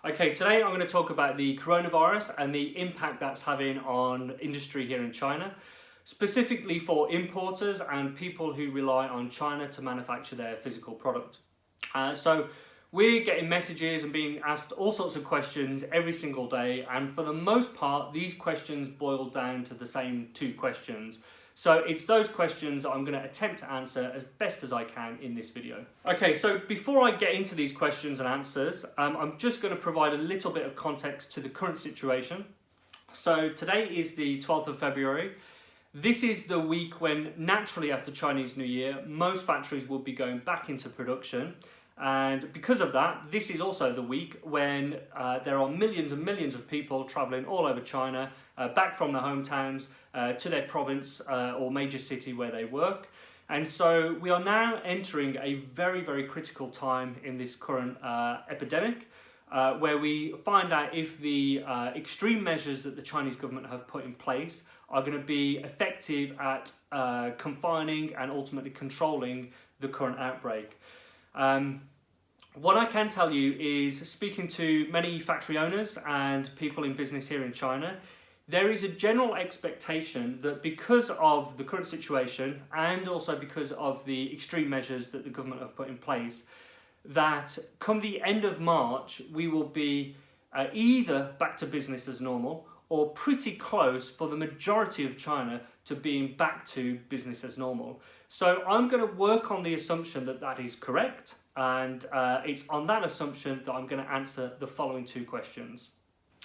Okay, today I'm going to talk about the coronavirus and the impact that's having on industry here in China, specifically for importers and people who rely on China to manufacture their physical product. So we're getting messages and being asked all sorts of questions every single day, and for the most part these questions boil down to the same two questions. So it's those questions I'm going to attempt to answer as best as I can in this video. Okay, so before I get into these questions and answers, I'm just going to provide a little bit of context to the current situation. So today is the 12th of February. This is the week when, naturally after Chinese New Year, most factories will be going back into production. And because of that, this is also the week when there are millions and millions of people traveling all over China, back from their hometowns to their province or major city where they work. And so we are now entering a very, very critical time in this current epidemic, where we find out if the extreme measures that the Chinese government have put in place are going to be effective at confining and ultimately controlling the current outbreak. What I can tell you is, speaking to many factory owners and people in business here in China, there is a general expectation that because of the current situation and also because of the extreme measures that the government have put in place, that come the end of March we will be either back to business as normal or pretty close for the majority of China to being back to business as normal. So I'm going to work on the assumption that that is correct, and it's on that assumption that I'm going to answer the following two questions.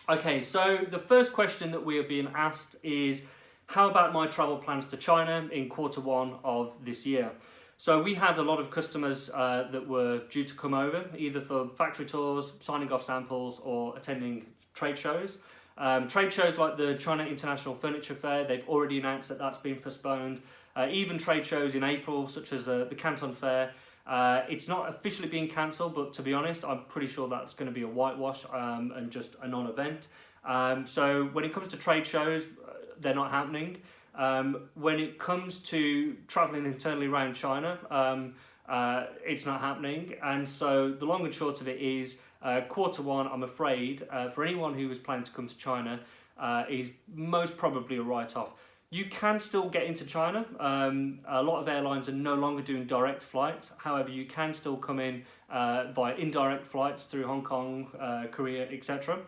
Okay, so the first question that we are being asked is, how about my travel plans to China in Q1 of this year? So we had a lot of customers that were due to come over, either for factory tours, signing off samples, or attending trade shows. Trade shows like the China International Furniture Fair, they've already announced that that's been postponed. Even trade shows in April, such as the Canton Fair, it's not officially being cancelled, but to be honest, I'm pretty sure that's going to be a whitewash and just a non-event. So when it comes to trade shows, they're not happening. When it comes to travelling internally around China, it's not happening. And so the long and short of it is, Q1, I'm afraid, for anyone who was planning to come to China, is most probably a write-off. You can still get into China. A lot of airlines are no longer doing direct flights. However, you can still come in via indirect flights through Hong Kong, Korea, etc.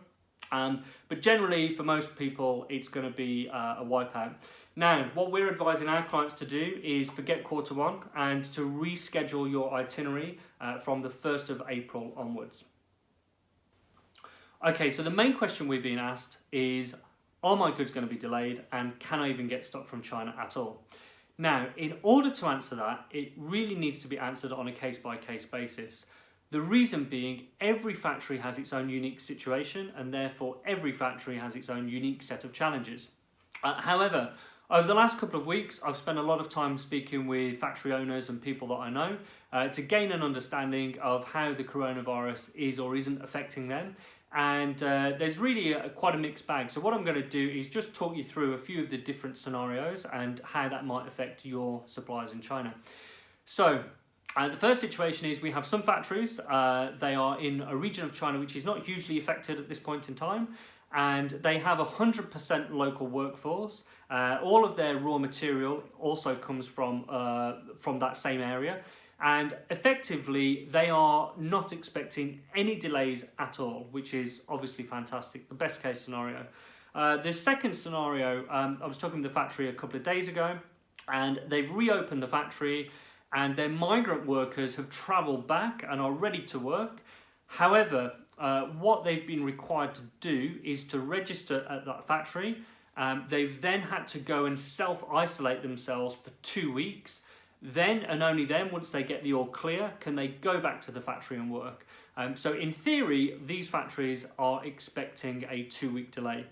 But generally, for most people, it's going to be a wipeout. Now, what we're advising our clients to do is forget Q1 and to reschedule your itinerary from the 1st of April onwards. Okay, so the main question we're being asked is, are my goods going to be delayed, and can I even get stock from China at all? Now, in order to answer that, it really needs to be answered on a case-by-case basis. The reason being, every factory has its own unique situation, and therefore every factory has its own unique set of challenges. However, over the last couple of weeks, I've spent a lot of time speaking with factory owners and people that I know to gain an understanding of how the coronavirus is or isn't affecting them. And there's really quite a mixed bag. So what I'm going to do is just talk you through a few of the different scenarios and how that might affect your suppliers in China. So the first situation is, we have some factories, they are in a region of China which is not hugely affected at this point in time, and they have 100% local workforce. All of their raw material also comes from that same area. And effectively, they are not expecting any delays at all, which is obviously fantastic, the best case scenario. The second scenario, I was talking to the factory a couple of days ago, and they've reopened the factory, and their migrant workers have travelled back and are ready to work. However, what they've been required to do is to register at that factory. They've then had to go and self-isolate themselves for 2 weeks. Then and only then, once they get the all clear, can they go back to the factory and work. So in theory, these factories are expecting a 2-week delay.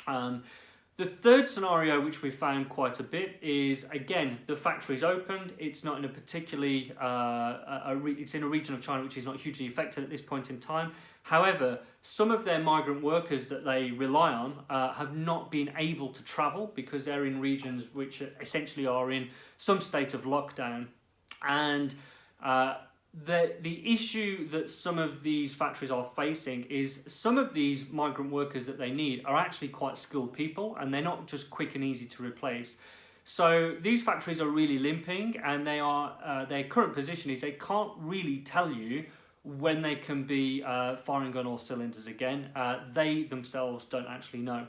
The third scenario, which we found quite a bit, is, again, the factory's opened. It's not in a particularly, it's in a region of China which is not hugely affected at this point in time. However, some of their migrant workers that they rely on have not been able to travel because they're in regions which essentially are in some state of lockdown. And the issue that some of these factories are facing is some of these migrant workers that they need are actually quite skilled people, and they're not just quick and easy to replace. So these factories are really limping, and they are their current position is they can't really tell you when they can be firing on all cylinders again. They themselves don't actually know.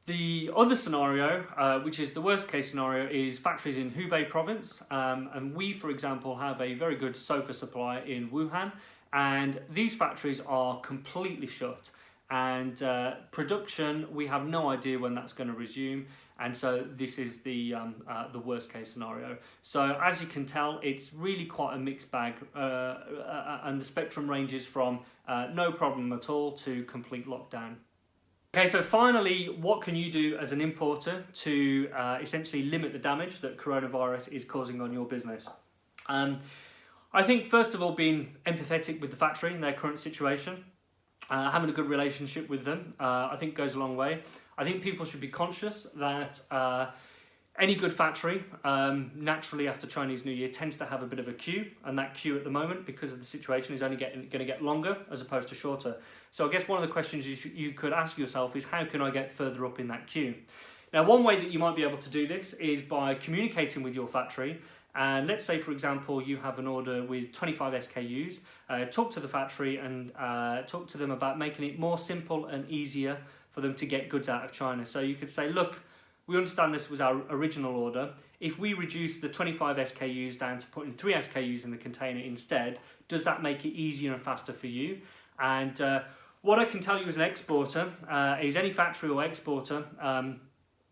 The other scenario, which is the worst case scenario, is factories in Hubei province. And we, for example, have a very good sofa supply in Wuhan. And these factories are completely shut. And production, we have no idea when that's going to resume. And so this is the worst case scenario. So as you can tell, it's really quite a mixed bag. And the spectrum ranges from no problem at all to complete lockdown. Okay, so finally, what can you do as an importer to essentially limit the damage that coronavirus is causing on your business? I think, first of all, being empathetic with the factory and their current situation, having a good relationship with them, I think goes a long way. I think people should be conscious that any good factory, naturally after Chinese New Year, tends to have a bit of a queue, and that queue at the moment, because of the situation, is only going to get longer as opposed to shorter. So I guess one of the questions you could ask yourself is, how can I get further up in that queue? Now, one way that you might be able to do this is by communicating with your factory. And let's say, for example, you have an order with 25 SKUs, talk to the factory and talk to them about making it more simple and easier for them to get goods out of China. So you could say, look, we understand this was our original order. If we reduce the 25 SKUs down to putting 3 SKUs in the container instead, does that make it easier and faster for you? And what I can tell you as an exporter is any factory or exporter,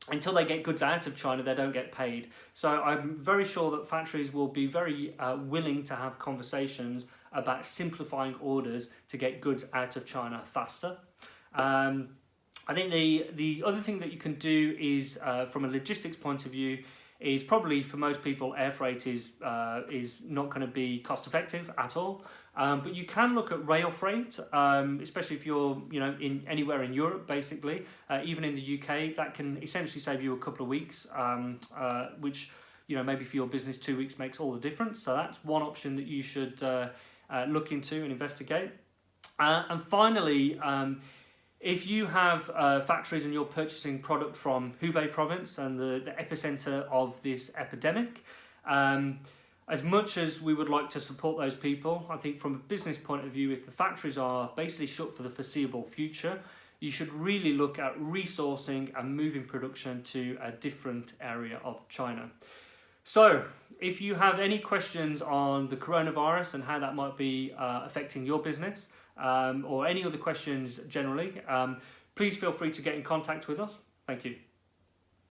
until they get goods out of China, they don't get paid. So I'm very sure that factories will be very willing to have conversations about simplifying orders to get goods out of China faster. I think the other thing that you can do is, from a logistics point of view, is probably for most people air freight is not going to be cost effective at all. But you can look at rail freight, especially if you're in anywhere in Europe, basically, even in the UK. That can essentially save you a couple of weeks, which maybe for your business 2 weeks makes all the difference. So that's one option that you should look into and investigate. And finally, if you have factories and you're purchasing product from Hubei province and the epicenter of this epidemic, as much as we would like to support those people, I think from a business point of view, if the factories are basically shut for the foreseeable future, you should really look at resourcing and moving production to a different area of China. So, if you have any questions on the coronavirus and how that might be affecting your business, or any other questions generally, please feel free to get in contact with us. Thank you.